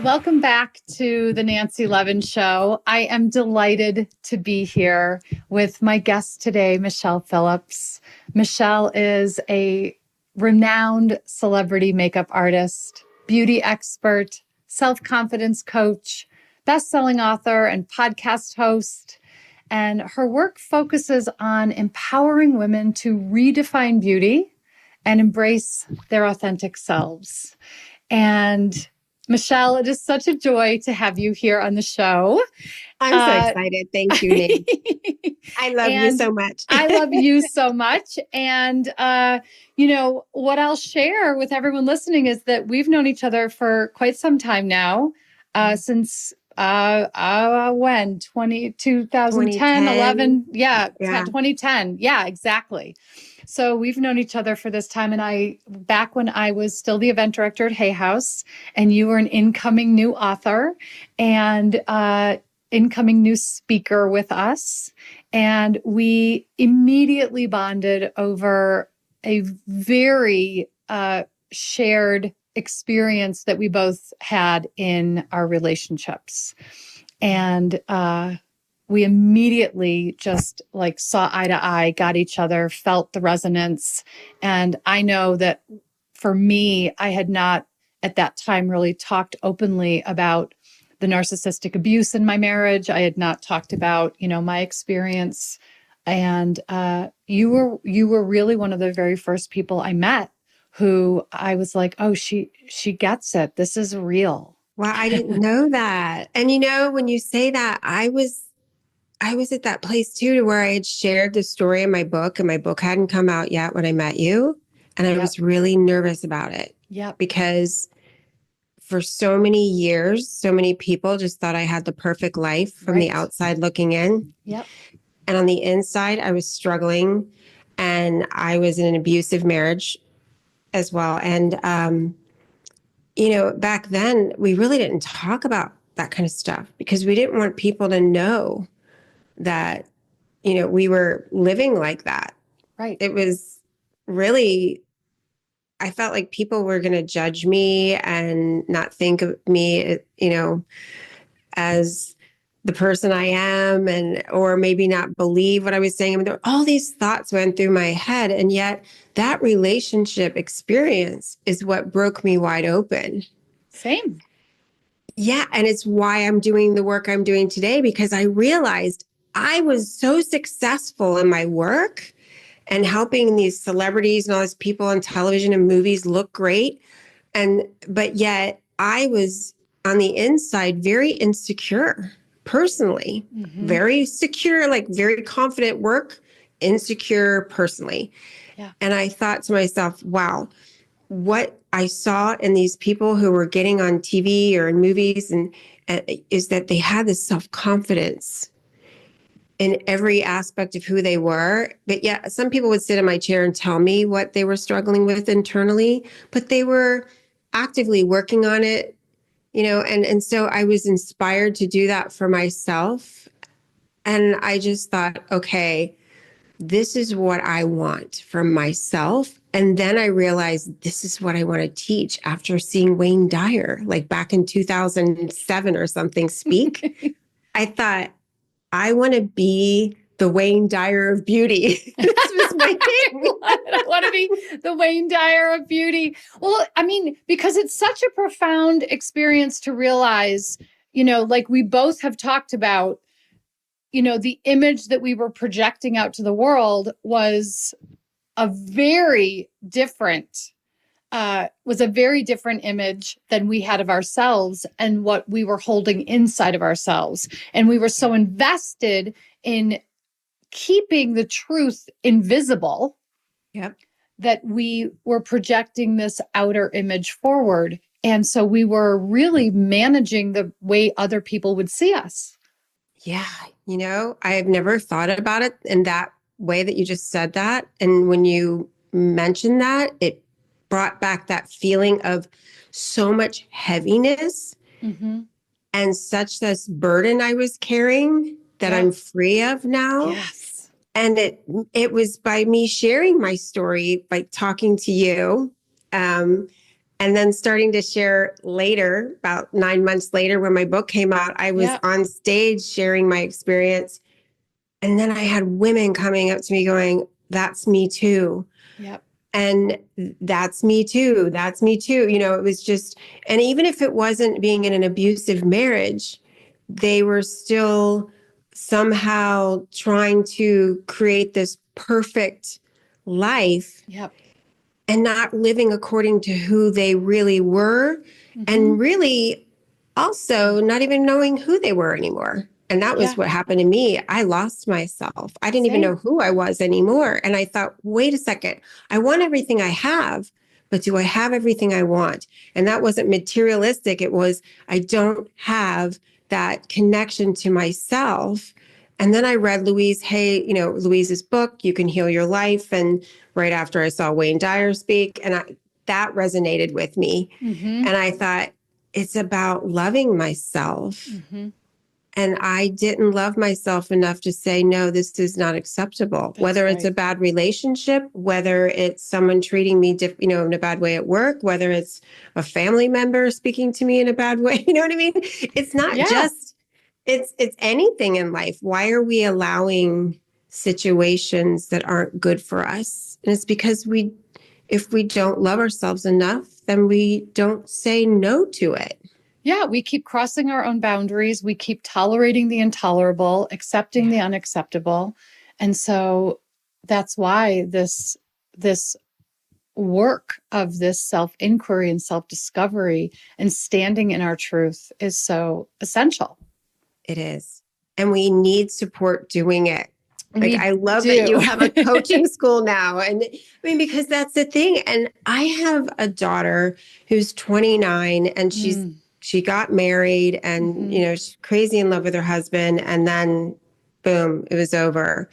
Welcome back to the Nancy Levin Show. I am delighted to be here with my guest today, Michelle Phillips. Michelle is a renowned celebrity makeup artist, beauty expert, self-confidence coach, best-selling author, and podcast host. And her work focuses on empowering women to redefine beauty and embrace their authentic selves. And Michelle, it is such a joy to have you here on the show. I'm so excited. Thank you, Nate. I love you so much. I love you so much. And, what I'll share with everyone listening is that we've known each other for quite some time now, since when? 2010, 11? Yeah, 2010. Yeah, exactly. So we've known each other for this time. And back when I was still the event director at Hay House, and you were an incoming new author and incoming new speaker with us. And we immediately bonded over a very shared experience that we both had in our relationships. And we immediately just saw eye to eye, got each other, felt the resonance. And I know that for me, I had not at that time really talked openly about the narcissistic abuse in my marriage. I had not talked about, my experience. And you were really one of the very first people I met who I was like, oh, she gets it. This is real. Wow, I didn't know that. And when you say that, I was at that place too, to where I had shared the story in my book, and my book hadn't come out yet when I met you. And I was really nervous about it. Yeah. Because for so many years, so many people just thought I had the perfect life from the outside looking in. Yep. And on the inside, I was struggling, and I was in an abusive marriage as well. And, back then we really didn't talk about that kind of stuff because we didn't want people to know that, we were living like that. Right. It was really, I felt like people were going to judge me and not think of me, as the person I am, or maybe not believe what I was saying. I mean, all these thoughts went through my head. And yet that relationship experience is what broke me wide open. Same. Yeah. And it's why I'm doing the work I'm doing today, because I realized I was so successful in my work and helping these celebrities and all these people on television and movies look great. But yet I was on the inside very insecure personally, very secure, very confident work, insecure personally. Yeah. And I thought to myself, wow, what I saw in these people who were getting on TV or in movies and is that they had this self-confidence in every aspect of who they were. But yeah, some people would sit in my chair and tell me what they were struggling with internally, but they were actively working on it, and so I was inspired to do that for myself. And I just thought, okay, this is what I want from myself. And then I realized this is what I want to teach after seeing Wayne Dyer, back in 2007 or something, speak. I thought, I want to be the Wayne Dyer of beauty. This was my thing. I want to be the Wayne Dyer of beauty. Well, I mean, because it's such a profound experience to realize, we both have talked about, the image that we were projecting out to the world was a very different image than we had of ourselves and what we were holding inside of ourselves. And we were so invested in keeping the truth invisible that we were projecting this outer image forward. And so we were really managing the way other people would see us. Yeah. I have never thought about it in that way that you just said that. And when you mentioned that, it brought back that feeling of so much heaviness and such this burden I was carrying that I'm free of now. Yes. And it was by me sharing my story, by talking to you, And then starting to share later, about 9 months later, when my book came out, I was Yep. on stage sharing my experience. And then I had women coming up to me going, that's me too. Yep. And that's me too. That's me too. It was just, and even if it wasn't being in an abusive marriage, they were still somehow trying to create this perfect life Yep. and not living according to who they really were, Mm-hmm. and really also not even knowing who they were anymore. And that was Yeah. what happened to me. I lost myself. I didn't even know Same. who I was anymore. And I thought, wait a second, I want everything I have, but do I have everything I want? And that wasn't materialistic. It was, I don't have that connection to myself. And then I read Louise's book, You Can Heal Your Life. And right after I saw Wayne Dyer speak, and that resonated with me. Mm-hmm. And I thought, it's about loving myself. Mm-hmm. And I didn't love myself enough to say, no, this is not acceptable. That's Whether it's a right. bad relationship, whether it's someone treating me, in a bad way at work, whether it's a family member speaking to me in a bad way, you know what I mean? It's not Yeah. just, it's anything in life. Why are we allowing situations that aren't good for us? And it's because if we don't love ourselves enough, then we don't say no to it. Yeah, we keep crossing our own boundaries. We keep tolerating the intolerable, accepting the unacceptable. And so that's why this work of this self-inquiry and self-discovery and standing in our truth is so essential. It is. And we need support doing it. Like, We I love that you do. have a coaching school now. And I mean, because that's the thing. And I have a daughter who's 29, and Mm, she got married, and, mhm. she's crazy in love with her husband. And then boom, it was over.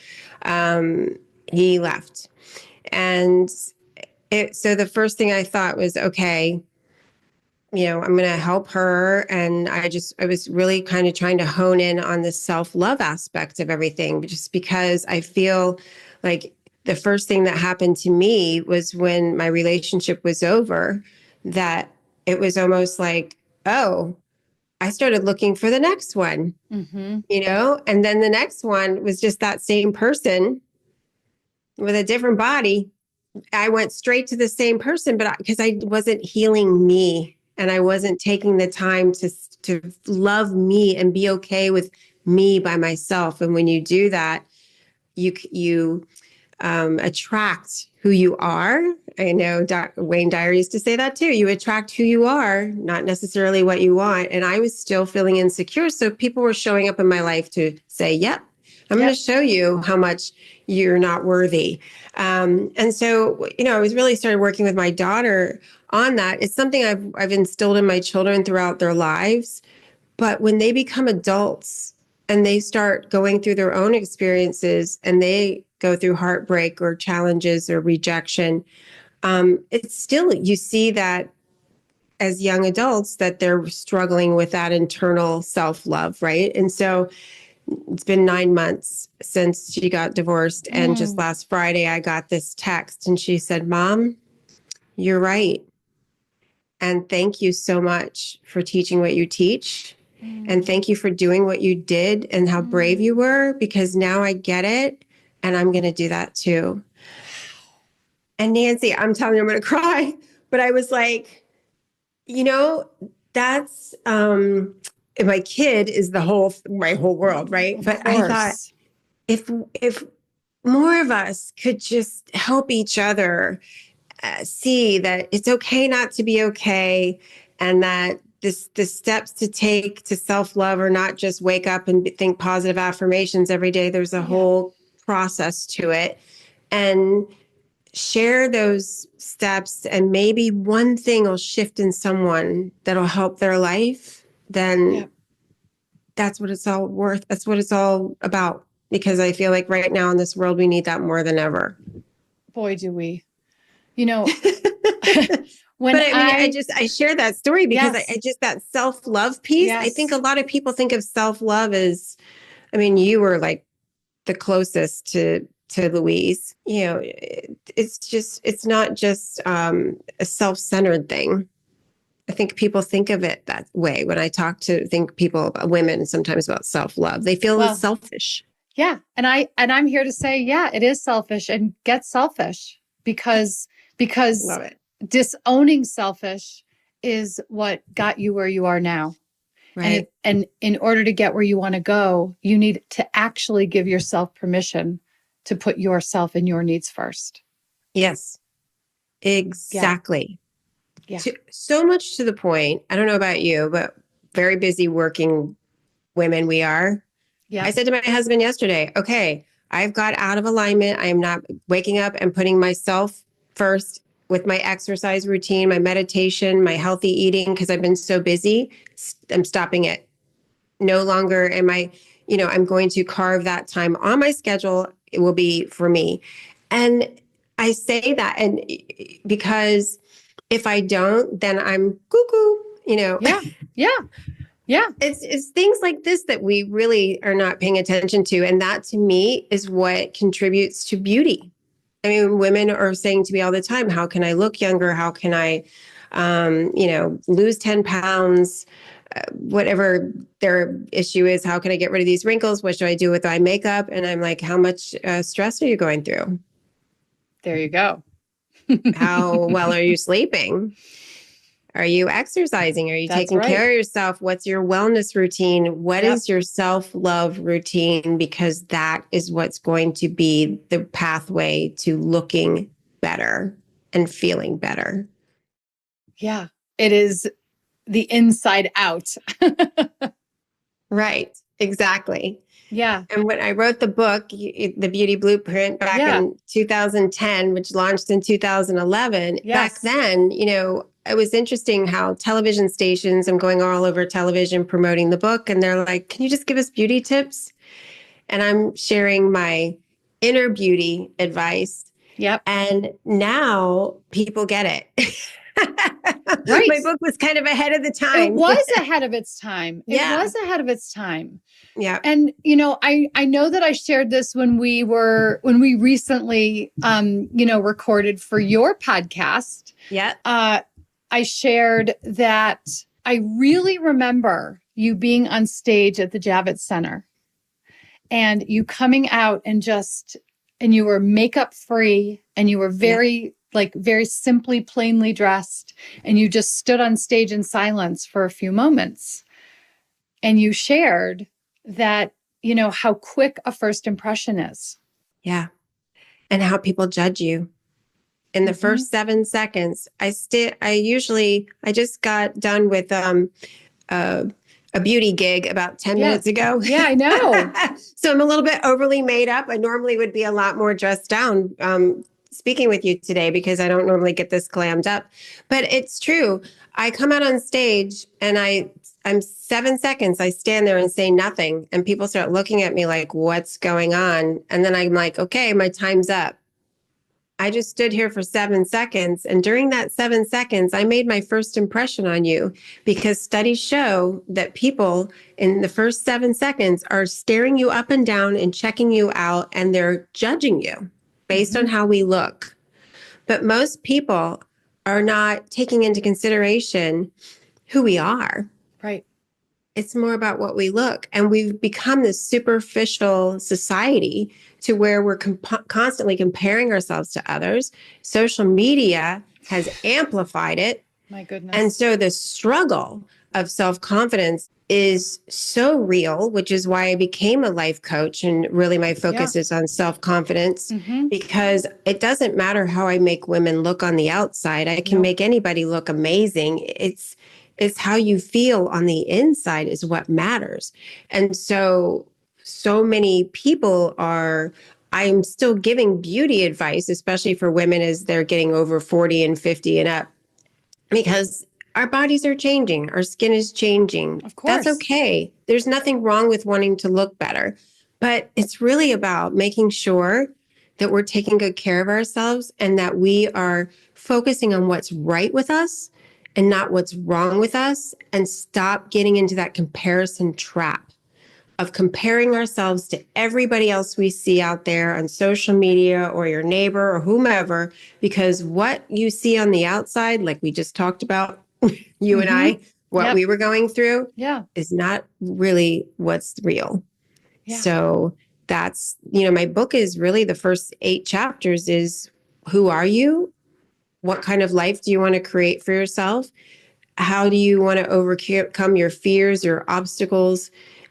He left. And so the first thing I thought was, okay, I'm going to help her. And I was really kind of trying to hone in on the self-love aspect of everything, just because I feel like the first thing that happened to me was when my relationship was over, that it was almost like, oh, I started looking for the next one, Mhm. and then the next one was just that same person with a different body. I went straight to the same person, but because I wasn't healing me, and I wasn't taking the time to love me and be okay with me by myself. And when you do that, you attract who you are. I know Wayne Dyer used to say that too. You attract who you are, not necessarily what you want. And I was still feeling insecure. So people were showing up in my life to say, yep, I'm going to Yep. show you how much you're not worthy. And so, I was really started working with my daughter on that. It's something I've instilled in my children throughout their lives. But when they become adults and they start going through their own experiences, and they go through heartbreak or challenges or rejection, it's still, you see that as young adults, that they're struggling with that internal self-love, right? And so it's been 9 months since she got divorced. And just Mm, last Friday, I got this text, and she said, Mom, you're right. And thank you so much for teaching what you teach. And mm, thank you for doing what you did and how brave mm. you were, because now I get it. And I'm going to do that too. And Nancy, I'm telling you, I'm going to cry. But I was like, you know, that's my kid is my whole world, right? Of But I thought, course. if more of us could just help each other see that it's okay not to be okay, and that the steps to take to self-love are not just wake up and think positive affirmations every day. There's a Yeah. whole process to it, and share those steps, and maybe one thing will shift in someone that'll help their life. Then Yep. that's what it's all worth. That's what it's all about, because I feel like right now in this world we need that more than ever. Boy, do we. You know, But when I mean, I share that story because I yes, just, that self-love piece. I think a yes. lot of people think of self-love as, I mean, you were like the closest to Louise. It's not just a self-centered thing. I think people think of it that way. When I think people, women, sometimes about self-love, they feel Well, selfish. yeah. And I'm here to say, yeah, it is selfish, and get selfish, because Love it. disowning selfish is what got you where you are now. Right. And in order to get where you want to go, you need to actually give yourself permission to put yourself and your needs first. Yes, Yeah. exactly. Yeah. So much to the point. I don't know about you, but very busy working women we are. I Yep. said to my husband yesterday, okay, I've got out of alignment. I am not waking up and putting myself first with my exercise routine, my meditation, my healthy eating, because I've been so busy. I'm stopping it. No longer am I, I'm going to carve that time on my schedule. It will be for me. And I say that and because if I don't, then I'm cuckoo. Yeah. Yeah. Yeah. It's things like this that we really are not paying attention to. And that to me is what contributes to beauty. I mean, women are saying to me all the time, how can I look younger? How can I, lose 10 pounds? Whatever their issue is, how can I get rid of these wrinkles? What should I do with my makeup? And I'm like, how much stress are you going through? There you go. How well are you sleeping? Are you exercising? Are you That's taking right. care of yourself? What's your wellness routine? What Yep. is your self-love routine? Because that is what's going to be the pathway to looking better and feeling better. Yeah. It is the inside out. Right. Exactly. Yeah. And when I wrote the book, The Beauty Blueprint, back Yeah. in 2010, which launched in 2011, back Yes. then, it was interesting how television stations, I'm going all over television promoting the book, and they're like, can you just give us beauty tips? And I'm sharing my inner beauty advice. Yep. And now people get it. Right. My book was kind of ahead of the It time. was ahead of its time. It Yeah. was ahead of its time. Yeah. And I know that I shared this when we recently recorded for your podcast. Yeah. I shared that I really remember you being on stage at the Javits Center and you coming out and you were makeup free and you were very simply, plainly dressed, and you just stood on stage in silence for a few moments. And you shared that, how quick a first impression is. Yeah. And how people judge you. In the first 7 seconds, I just got done with a beauty gig about 10 Yeah. minutes ago. Yeah, I know. So I'm a little bit overly made up. I normally would be a lot more dressed down speaking with you today because I don't normally get this glammed up. But it's true. I come out on stage and I'm 7 seconds. I stand there and say nothing. And people start looking at me like, what's going on? And then I'm like, okay, my time's up. I just stood here for 7 seconds. And during that 7 seconds, I made my first impression on you because studies show that people in the first 7 seconds are staring you up and down and checking you out, and they're judging you based on how we look. But most people are not taking into consideration who we are. Right. It's more about what we look. And we've become this superficial society to where we're constantly comparing ourselves to others. Social media has amplified it. My goodness. And so the struggle of self-confidence is so real, which is why I became a life coach. And really my focus is on self-confidence because it doesn't matter how I make women look on the outside. I can make anybody look amazing. It's how you feel on the inside is what matters. And so many people I'm still giving beauty advice, especially for women as they're getting over 40 and 50 and up, because our bodies are changing. Our skin is changing. Of course. That's okay. There's nothing wrong with wanting to look better, but it's really about making sure that we're taking good care of ourselves and that we are focusing on what's right with us and not what's wrong with us, and stop getting into that comparison trap of comparing ourselves to everybody else we see out there on social media or your neighbor or whomever, because what you see on the outside, like we just talked about, you and Mm-hmm. I, what Yep. we were going through Yeah. is not really what's real. Yeah. So that's, my book is really the first 8 chapters is who are you? What kind of life do you want to create for yourself? How do you want to overcome your fears, your obstacles?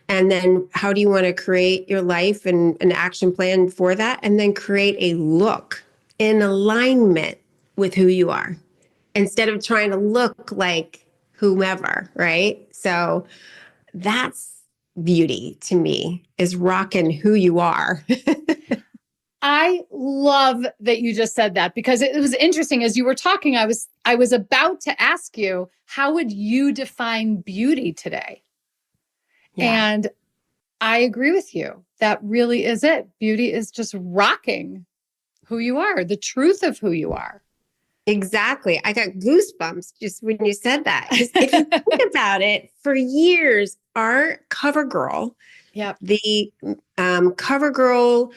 And then how do you want to create your life and an action plan for that? And then create a look in alignment with who you are instead of trying to look like whomever, right? So that's beauty to me, is rocking who you are. I love that you just said that, because it was interesting as you were talking. I was about to ask you, how would you define beauty today? Yeah, And I agree with you. That really is it. Beauty is just rocking who you are, the truth of who you are. exactly. I got goosebumps just when you said that. Because if you think about it, for years, our cover girl, Yep. the cover girl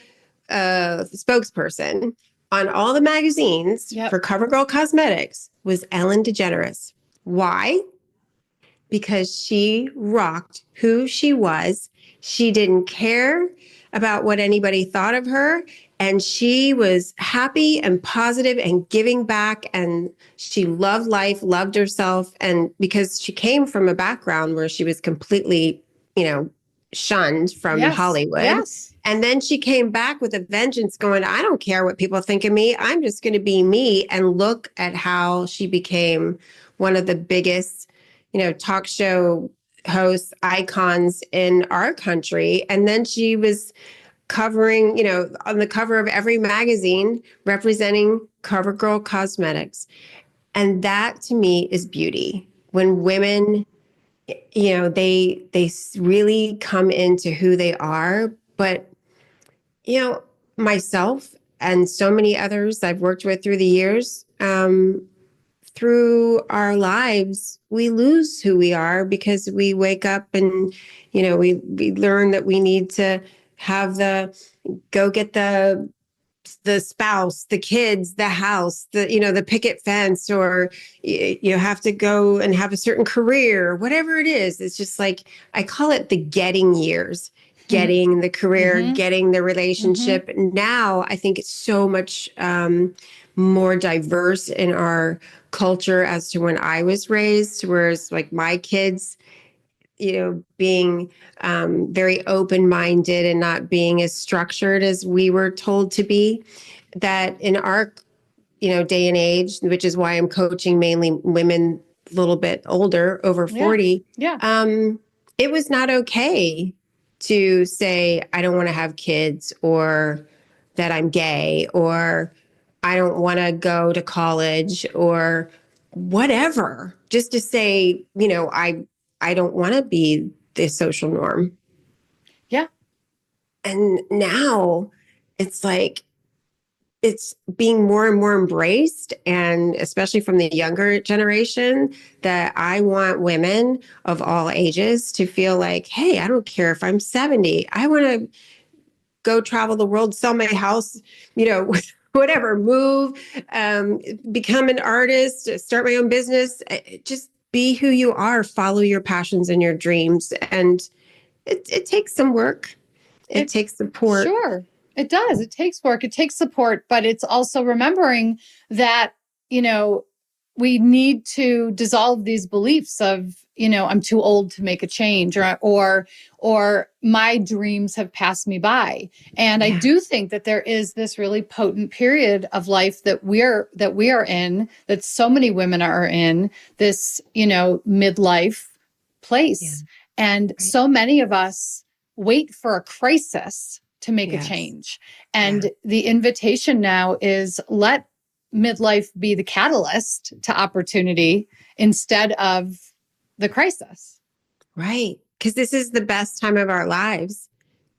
spokesperson on all the magazines Yep. for CoverGirl Cosmetics was Ellen DeGeneres. Why? Because she rocked who she was. She didn't care about what anybody thought of her. And she was happy and positive and giving back. And she loved life, loved herself. And because she came from a background where she was completely, shunned from Yes. Hollywood. Yes. And then she came back with a vengeance going, I don't care what people think of me. I'm just going to be me. And look at how she became one of the biggest, talk show hosts, icons in our country. And then she was covering, on the cover of every magazine representing CoverGirl Cosmetics. And that to me is beauty. When women, they really come into who they are. But, myself and so many others I've worked with through the years, through our lives, we lose who we are because we wake up and, we learn that we need to have go get the spouse, the kids, the house, the picket fence, or you have to go and have a certain career, whatever it is. It's just like, I call it the getting years, getting the career, Mm-hmm. getting the Mm-hmm. relationship. Now I think it's so much more diverse in our culture as to when I was raised, whereas like my kids, being very open minded and not being as structured as we were told to be, that in our, day and age, which is why I'm coaching mainly women a little bit older, over Yeah. 40, Yeah. it was not okay to say, I don't want to have kids, or that I'm gay, or I don't want to go to college, or whatever, just to say, I don't want to be the social norm. Yeah. And now it's like, it's being more and more embraced, and especially from the younger generation, that I want women of all ages to feel like, hey, I don't care if I'm 70. I want to go travel the world, sell my house, whatever, move, become an artist, start my own business. Just be who you are, follow your passions and your dreams. And it takes some work. It It takes support. Sure. It does. It takes work. It takes support, but it's also remembering that, you know, we need to dissolve these beliefs of, I'm too old to make a change, or my dreams have passed me by. And I Yeah. do think that there is this really potent period of life that we are in, that so many women are in, this, midlife Yeah. place. And Right. so many of us wait for a crisis to make a Yes. change. Yeah. And the invitation now is, let midlife be the catalyst to opportunity instead of the crisis. Right. Because this is the best time of our lives.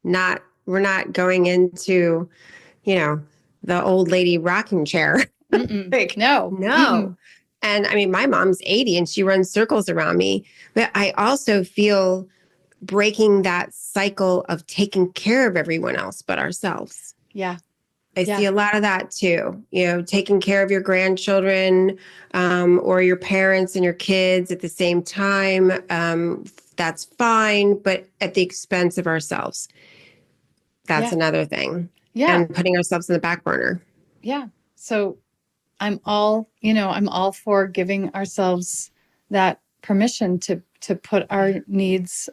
We're not going into, you know, the old lady rocking chair. Mm-mm. Like, No. no. Mm-mm. And I mean, my mom's 80 and she runs circles around me. But I also feel breaking that cycle of taking care of everyone else but ourselves. Yeah. I see a lot of that too. Taking care of your grandchildren, or your parents and your kids at the same time. That's fine, but at the expense of ourselves. That's another thing. Yeah. And putting ourselves in the back burner. Yeah. So I'm all for giving ourselves that permission to put our needs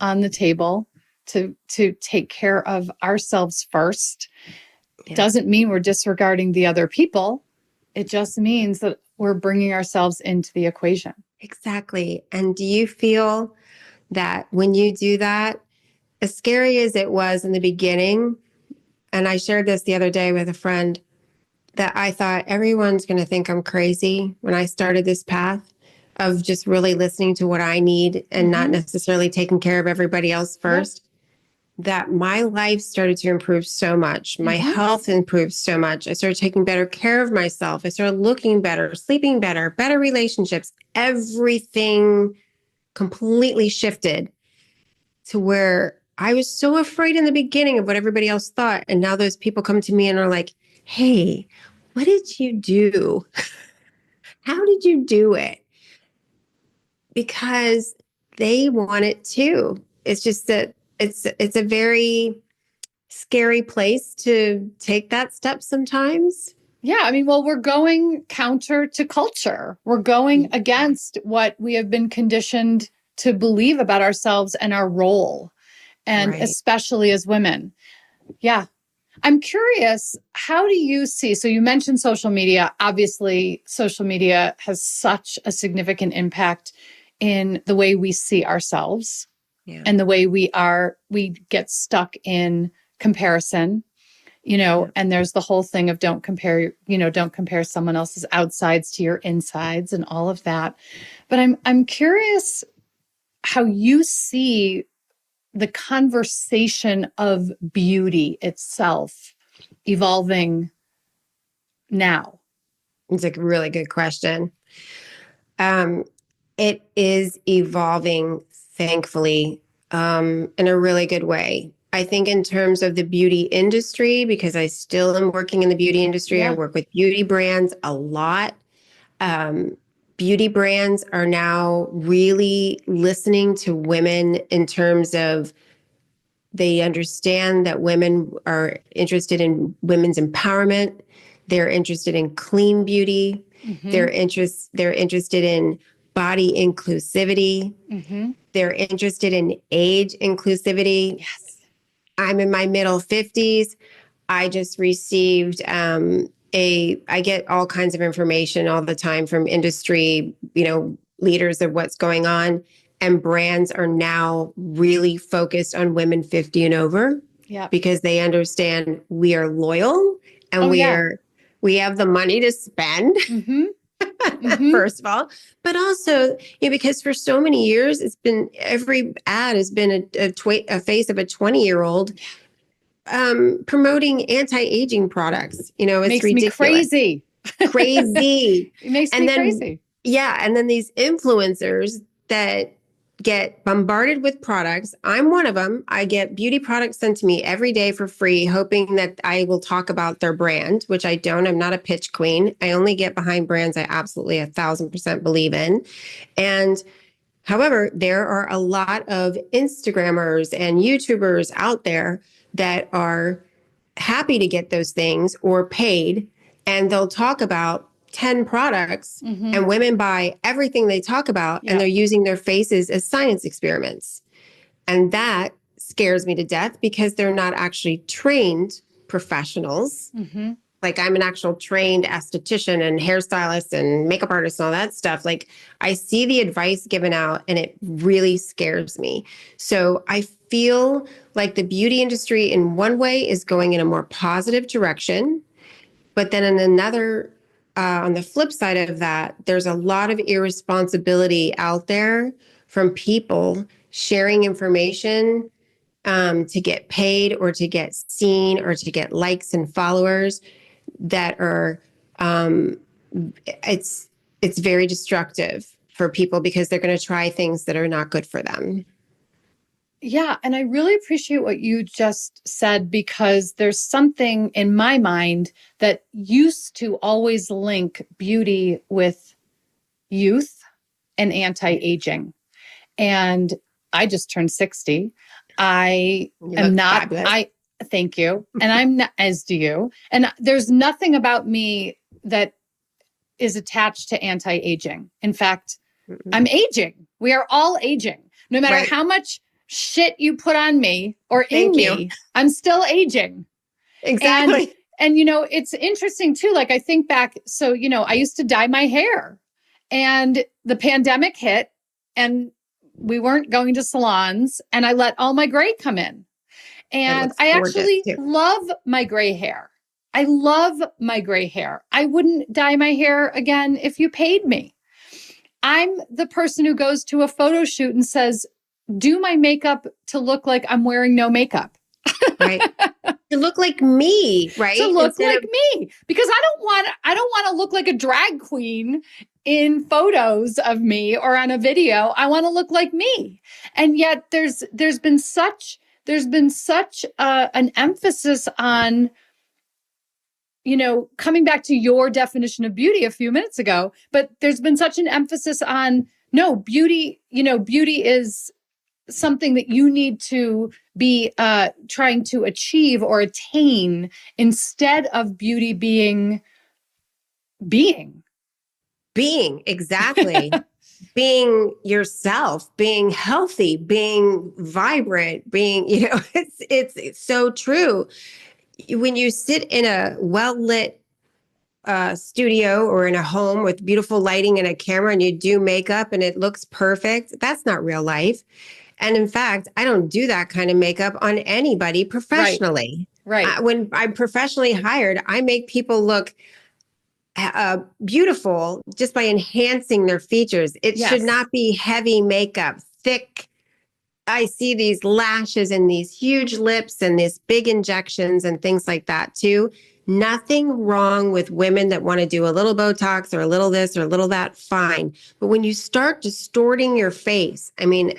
on the table, to take care of ourselves first. Yeah. Doesn't mean we're disregarding the other people. It just means that we're bringing ourselves into the equation. Exactly. And do you feel that when you do that, as scary as it was in the beginning, and I shared this the other day with a friend, that I thought everyone's going to think I'm crazy when I started this path of just really listening to what I need and not necessarily taking care of everybody else first. That my life started to improve so much. My health improved so much. I started taking better care of myself. I started looking better, sleeping better, better relationships. Everything completely shifted to where I was so afraid in the beginning of what everybody else thought. And now those people come to me and are like, hey, what did you do? How did you do it? Because they want it too. It's just that it's a very scary place to take that step sometimes. Yeah, I mean, well, we're going counter to culture. We're going against what we have been conditioned to believe about ourselves and our role, and especially as women. Yeah. I'm curious, how do you see? So you mentioned social media. Obviously, social media has such a significant impact in the way we see ourselves and the way we get stuck in comparison. And there's the whole thing of don't compare someone else's outsides to your insides and all of that. But I'm curious how you see the conversation of beauty itself evolving now. It's a really good question. It is evolving, thankfully, in a really good way. I think in terms of the beauty industry, because I still am working in the beauty industry, I work with beauty brands a lot. Beauty brands are now really listening to women in terms of they understand that women are interested in women's empowerment. They're interested in clean beauty. They're interested in body inclusivity. They're interested in age inclusivity. Yes. I'm in my middle 50s. I just received I get all kinds of information all the time from industry, leaders of what's going on. And brands are now really focused on women 50 and over because they understand we are loyal and we have the money to spend. First of all, but also, because for so many years, it's been every ad has been a face of a 20-year-old promoting anti-aging products. It's makes ridiculous. Me crazy. Crazy. It makes me crazy. Yeah. And then these influencers that get bombarded with products. I'm one of them. I get beauty products sent to me every day for free, hoping that I will talk about their brand, which I don't. I'm not a pitch queen. I only get behind brands I absolutely 1,000% believe in. And however, there are a lot of Instagrammers and YouTubers out there that are happy to get those things or paid, and they'll talk about 10 products and women buy everything they talk about and they're using their faces as science experiments. And that scares me to death because they're not actually trained professionals. Like I'm an actual trained esthetician and hairstylist and makeup artist and all that stuff. Like I see the advice given out and it really scares me. So I feel like the beauty industry in one way is going in a more positive direction. But then in another, on the flip side of that, there's a lot of irresponsibility out there from people sharing information to get paid or to get seen or to get likes and followers that are it's very destructive for people because they're going to try things that are not good for them. Yeah. And I really appreciate what you just said, because there's something in my mind that used to always link beauty with youth and anti-aging. And I just turned 60. I You am look not, fabulous. I thank you. And I'm not, as do you. And there's nothing about me that is attached to anti-aging. In fact, Mm-mm. I'm aging. We are all aging. No matter Right. how much shit you put on me or in Thank you. me, I'm still aging. And Exactly. it's interesting too. Like I think back, so I used to dye my hair, and the pandemic hit, and we weren't going to salons, and I let all my gray come in. It And looks I gorgeous actually too. love my gray hair. I love my gray hair. I wouldn't dye my hair again if you paid me. I'm the person who goes to a photo shoot and says, do my makeup to look like I'm wearing no makeup. Right. To look like me, To right? look Instead like of me, because I don't want to look like a drag queen in photos of me or on a video. I want to look like me. And yet there's been such an emphasis on, coming back to your definition of beauty a few minutes ago, but there's been such an emphasis on, no, beauty is something that you need to be trying to achieve or attain, instead of beauty being. being, exactly. Being yourself, being healthy, being vibrant, being, it's so true. When you sit in a well-lit studio or in a home with beautiful lighting and a camera and you do makeup and it looks perfect, that's not real life. And in fact, I don't do that kind of makeup on anybody Right. professionally. Right. When I'm professionally hired, I make people look beautiful just by enhancing their features. It should Yes. not be heavy makeup, thick. I see these lashes and these huge lips and these big injections and things like that too. Nothing wrong with women that want to do a little Botox or a little this or a little that, fine. But when you start distorting your face, I mean,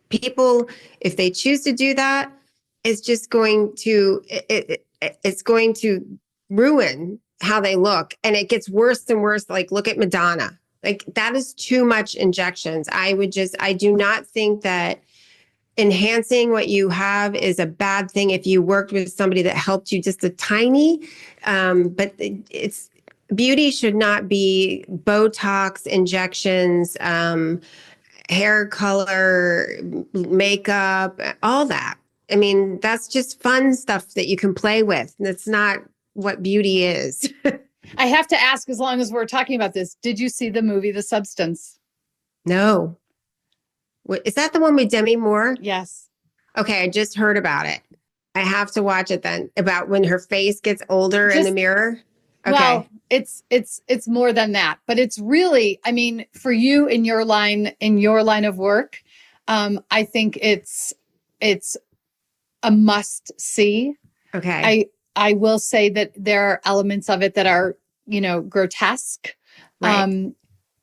people, if they choose to do that, it's just going to it's going to ruin how they look, and it gets worse and worse. Like, look at Madonna. Like, that is too much injections. I do not think that enhancing what you have is a bad thing if you worked with somebody that helped you just a tiny, but it's beauty should not be Botox injections, hair color, makeup, all that. I mean, that's just fun stuff that you can play with. That's not what beauty is. I have to ask, as long as we're talking about this, did you see the movie The Substance? No. Is that the one with Demi Moore? Yes. Okay, I just heard about it. I have to watch it then. About when her face gets older in the Just mirror. Okay. Well, it's more than that, but it's really, I mean, for you in your line of work, I think it's a must see. Okay. I will say that there are elements of it that are, grotesque. Right.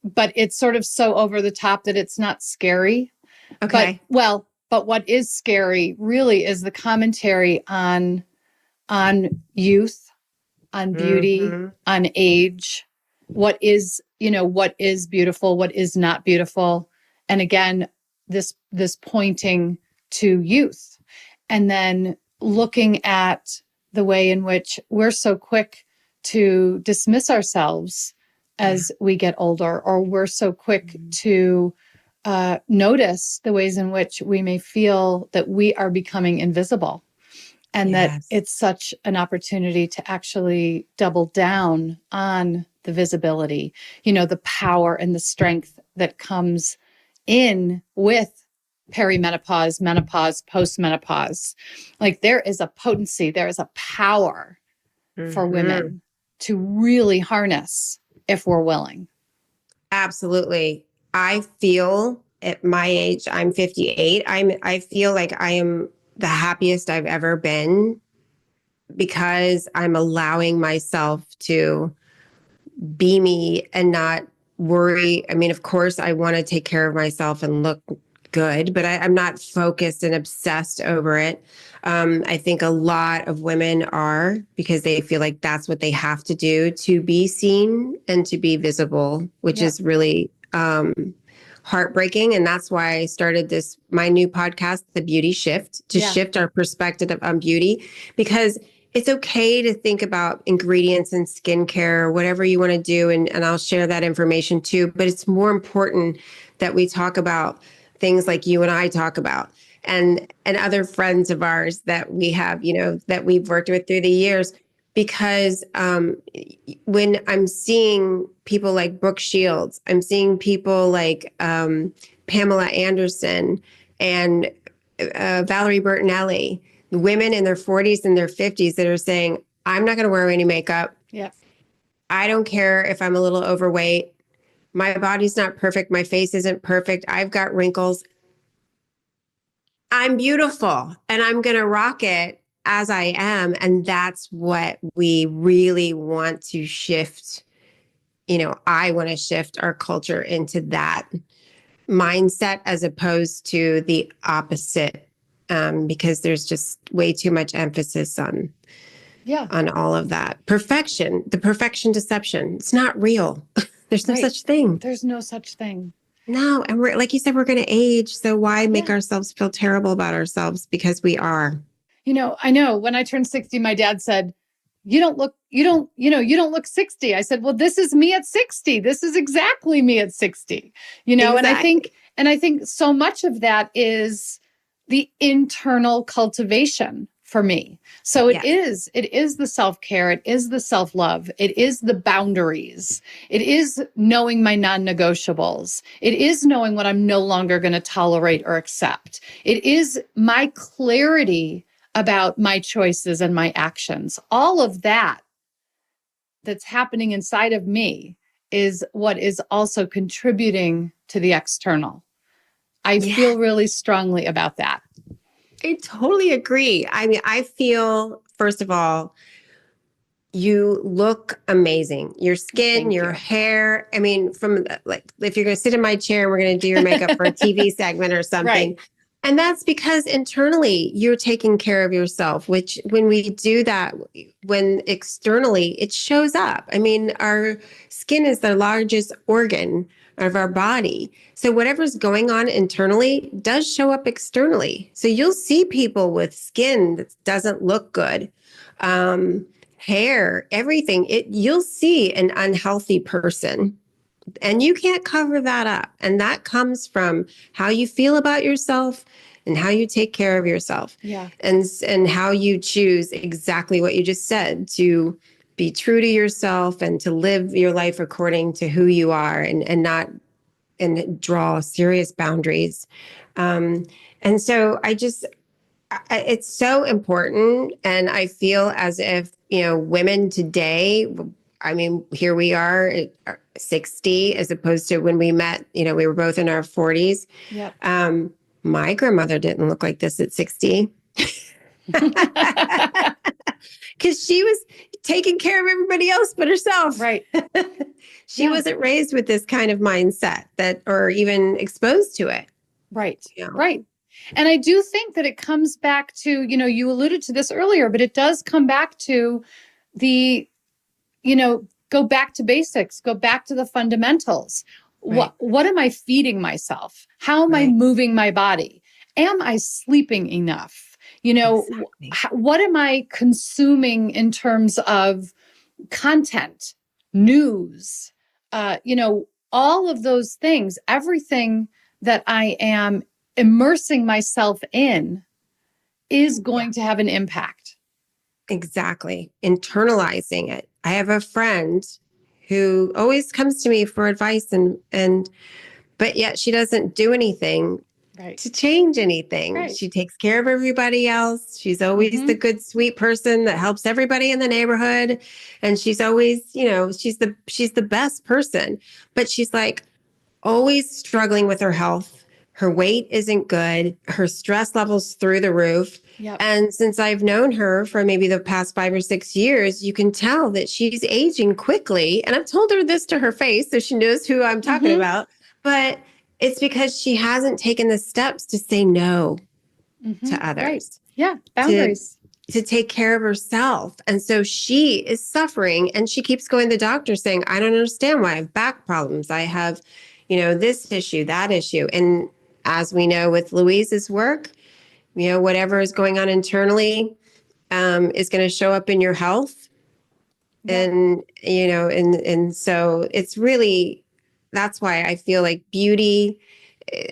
But it's sort of so over the top that it's not scary. But Okay. but what is scary really is the commentary on youth, on beauty, Mm-hmm. on age, what is beautiful, what is not beautiful. And again, this pointing to youth, and then looking at the way in which we're so quick to dismiss ourselves Yeah. as we get older, or we're so quick to notice the ways in which we may feel that we are becoming invisible, and that Yes. it's such an opportunity to actually double down on the visibility, the power and the strength that comes in with perimenopause, menopause, postmenopause. Like, there is a potency, there is a power for Mm-hmm. women to really harness if we're willing. Absolutely. I feel at my age, I'm 58. I feel like I am the happiest I've ever been because I'm allowing myself to be me and not worry. I mean, of course, I want to take care of myself and look good, but I'm not focused and obsessed over it. I think a lot of women are, because they feel like that's what they have to do to be seen and to be visible, which Yeah. is really heartbreaking. And that's why I started my new podcast, The Beauty Shift, to Yeah. shift our perspective on beauty, because it's okay to think about ingredients in skincare or whatever you want to do. And I'll share that information too. But it's more important that we talk about things like you and I talk about, and other friends of ours that we have, that we've worked with through the years. Because when I'm seeing people like Brooke Shields, I'm seeing people like Pamela Anderson and Valerie Bertinelli, women in their 40s and their 50s that are saying, I'm not going to wear any makeup. Yeah. I don't care if I'm a little overweight. My body's not perfect. My face isn't perfect. I've got wrinkles. I'm beautiful and I'm going to rock it as I am. And that's what we really want to shift. I want to shift our culture into that mindset as opposed to the opposite, because there's just way too much emphasis on all of that. The perfection deception. It's not real. There's no such thing. There's no such thing. No. And we're, like you said, we're going to age. So why make ourselves feel terrible about ourselves? Because we are. I know when I turned 60, my dad said, you don't look 60. I said, well, this is me at 60. This is exactly me at 60, Exactly. and I think so much of that is the internal cultivation for me. So it is the self-care. It is the self-love. It is the boundaries. It is knowing my non-negotiables. It is knowing what I'm no longer going to tolerate or accept. It is my clarity about my choices and my actions. All of that's happening inside of me is what is also contributing to the external. I feel really strongly about that. I totally agree. I mean, I feel, first of all, you look amazing. Your skin, your hair. I mean, from like, if you're going to sit in my chair and we're going to do your makeup for a TV segment or something. Right. And that's because internally you're taking care of yourself, which when we do that, when externally it shows up. I mean, our skin is the largest organ of our body. So whatever's going on internally does show up externally. So you'll see people with skin that doesn't look good, hair, everything. You'll see an unhealthy person. And you can't cover that up. And that comes from how you feel about yourself and how you take care of yourself. Yeah. And how you choose exactly what you just said, to be true to yourself and to live your life according to who you are, and not and draw serious boundaries. And so it's so important. And I feel as if, women today, I mean, here we are at 60 as opposed to when we met, we were both in our 40s. Yep. My grandmother didn't look like this at 60 because she was taking care of everybody else but herself. Right. She wasn't raised with this kind of mindset or even exposed to it. Right. Right. And I do think that it comes back to, you alluded to this earlier, but it does come back to go back to basics, go back to the fundamentals. Right. What am I feeding myself? How am I moving my body? Am I sleeping enough? Exactly. What am I consuming in terms of content, news, all of those things, everything that I am immersing myself in is going to have an impact. Exactly. Internalizing it. I have a friend who always comes to me for advice but yet she doesn't do anything to change anything. Right. She takes care of everybody else. She's always the good, sweet person that helps everybody in the neighborhood. And she's always, she's the best person, but she's like always struggling with her health. Her weight isn't good. Her stress levels through the roof. Yep. And since I've known her for maybe the past 5 or 6 years, you can tell that she's aging quickly. And I've told her this to her face, so she knows who I'm talking about. But It's because she hasn't taken the steps to say no to Right. others, Yeah. to Boundaries. take care of herself. And so she is suffering, and she keeps going to the doctor saying, I don't understand why I have back problems. I have, this issue, that issue. And as we know with Louise's work, whatever is going on internally is going to show up in your health. Yeah. And, and so it's really, that's why I feel like beauty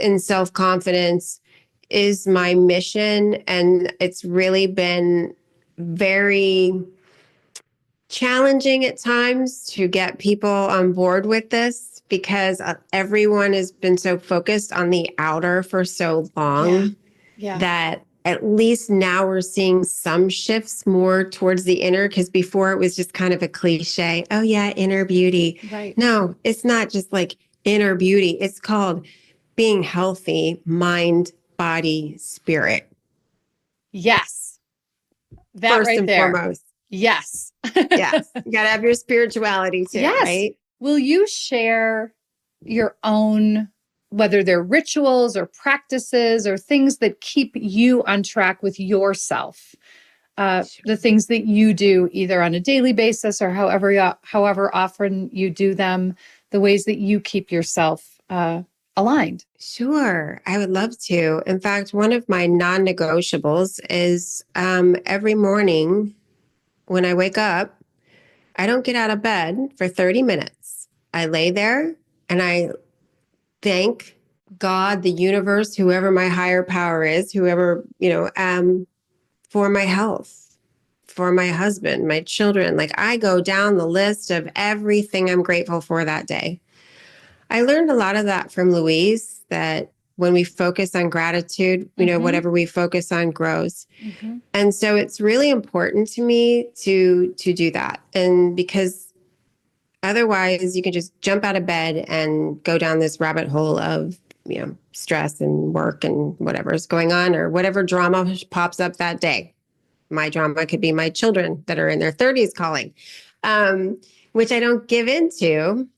and self-confidence is my mission. And it's really been very challenging at times to get people on board with this, because everyone has been so focused on the outer for so Yeah. long Yeah. that at least now we're seeing some shifts more towards the inner, because before it was just kind of a cliche. Oh yeah, inner beauty. Right. No, it's not just like inner beauty. It's called being healthy, mind, body, spirit. Yes. That First right and there. foremost. Yes. Yes. You got to have your spirituality too, Yes. right? Will you share your own, whether they're rituals or practices or things that keep you on track with yourself? The things that you do either on a daily basis or however often you do them, the ways that you keep yourself aligned. Sure, I would love to. In fact, one of my non-negotiables is every morning when I wake up, I don't get out of bed for 30 minutes. I lay there and I thank God, the universe, whoever my higher power is, whoever, for my health, for my husband, my children. Like, I go down the list of everything I'm grateful for that day. I learned a lot of that from Louise, that when we focus on gratitude, whatever we focus on grows. And so it's really important to me to do that. And because otherwise you can just jump out of bed and go down this rabbit hole of, stress and work and whatever is going on, or whatever drama pops up that day. My drama could be my children that are in their 30s calling, which I don't give into,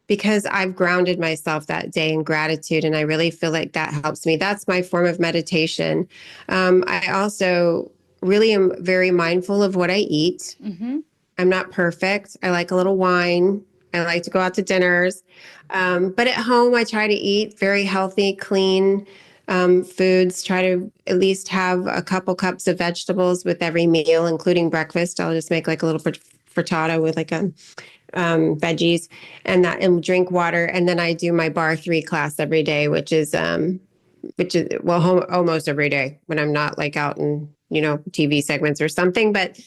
because I've grounded myself that day in gratitude. And I really feel like that helps me. That's my form of meditation. I also really am very mindful of what I eat. I'm not perfect. I like a little wine. I like to go out to dinners. But at home, I try to eat very healthy, clean foods. Try to at least have a couple cups of vegetables with every meal, including breakfast. I'll just make like a little frittata with like a veggies, and drink water. And then I do my bar 3 class every day, which is almost every day when I'm not like out in, TV segments or something, but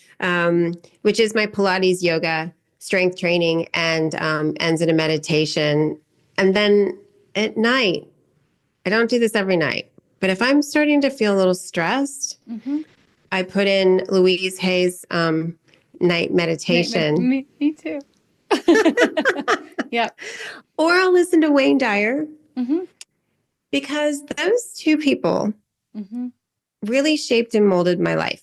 which is my Pilates, yoga, strength training, and ends in a meditation. And then at night, I don't do this every night, but if I'm starting to feel a little stressed, I put in Louise Hay's night meditation. Me too. Yeah. Or I'll listen to Wayne Dyer, because those two people really shaped and molded my life.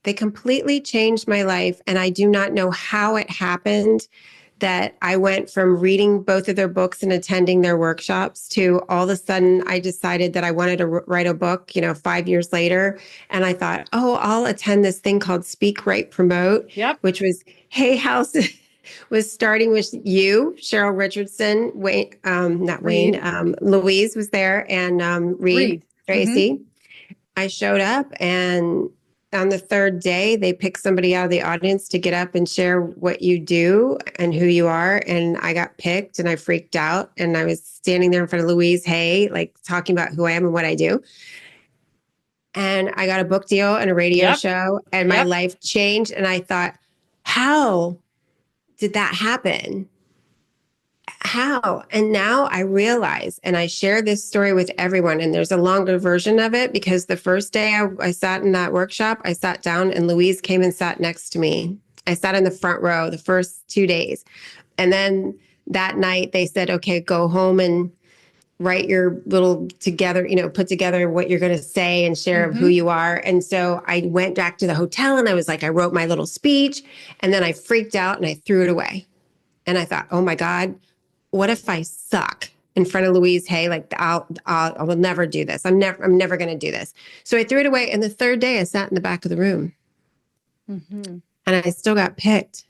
They completely changed my life. And I do not know how it happened that I went from reading both of their books and attending their workshops to all of a sudden I decided that I wanted to write a book, 5 years later. And I thought, oh, I'll attend this thing called Speak, Write, Promote, which was Hay House. Was starting with you, Cheryl Richardson, Wayne, not Reed. Wayne, Louise was there, and Reed. Tracy. I showed up, and on the third day, they picked somebody out of the audience to get up and share what you do and who you are. And I got picked, and I freaked out, and I was standing there in front of Louise Hay, like talking about who I am and what I do. And I got a book deal and a radio show, and my life changed. And I thought, how did that happen? How? And now I realize, and I share this story with everyone, and there's a longer version of it, because the first day I sat in that workshop, I sat down and Louise came and sat next to me. I sat in the front row the first 2 days. And then that night they said, okay, go home and write your little together, put together what you're going to say and share of who you are. And so I went back to the hotel and I was like, I wrote my little speech, and then I freaked out and I threw it away. And I thought, oh my God, what if I suck? in front of Louise Hay, like I will never do this. I'm never going to do this. So I threw it away. And the third day I sat in the back of the room and I still got picked.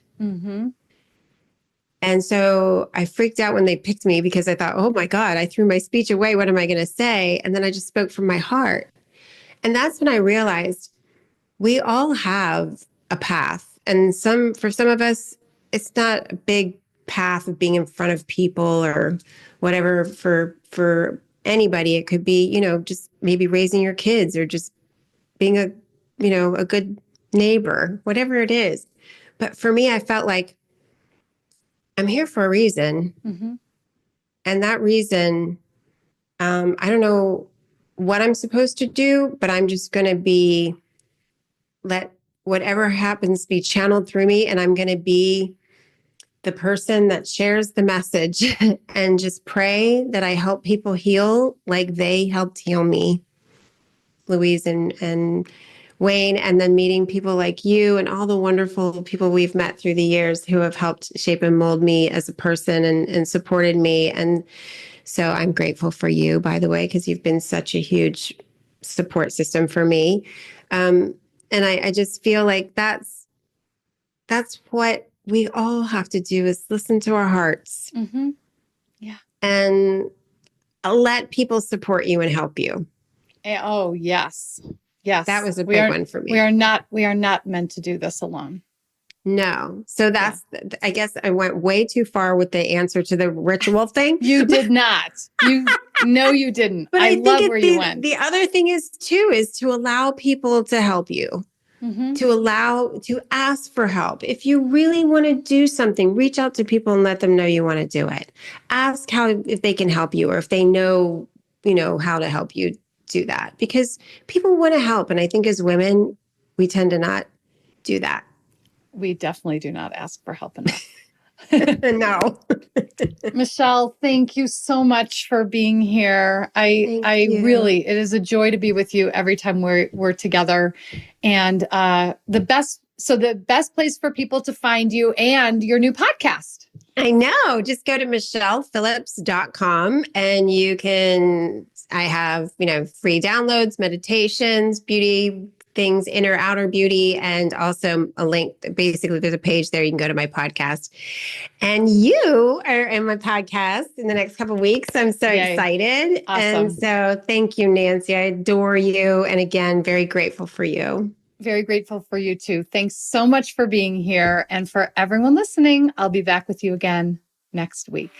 And so I freaked out when they picked me because I thought, oh my God, I threw my speech away. What am I going to say? And then I just spoke from my heart. And that's when I realized we all have a path. And for some of us, it's not a big path of being in front of people or whatever. For anybody, it could be, just maybe raising your kids or just being a good neighbor, whatever it is. But for me, I felt like I'm here for a reason. And that reason, I don't know what I'm supposed to do, but I'm just going to let whatever happens be channeled through me. And I'm going to be the person that shares the message and just pray that I help people heal like they helped heal me, Louise and Wayne, and then meeting people like you and all the wonderful people we've met through the years who have helped shape and mold me as a person and supported me. And so I'm grateful for you, by the way, because you've been such a huge support system for me. And I just feel like that's what we all have to do is listen to our hearts. Yeah. And let people support you and help you. Oh, yes. Yes. That was a big one for me. We are not meant to do this alone. No. So I guess I went way too far with the answer to the ritual thing. You did not. No, you didn't. But I love where you went. The other thing is to allow people to help you. To ask for help. If you really want to do something, reach out to people and let them know you want to do it. Ask if they can help you or if they know, how to help you do that, because people want to help. And I think as women, we tend to not do that. We definitely do not ask for help enough. No. Michelle, thank you so much for being here. I really, it is a joy to be with you every time we're together. And the best place for people to find you and your new podcast. I know. Just go to michellephillips.com and I have, free downloads, meditations, beauty things, inner, outer beauty, and also a link. Basically, there's a page there. You can go to my podcast. And you are in my podcast in the next couple of weeks. I'm so excited. Awesome. And so thank you, Nancy. I adore you. And again, very grateful for you. Very grateful for you too. Thanks so much for being here. And for everyone listening, I'll be back with you again next week.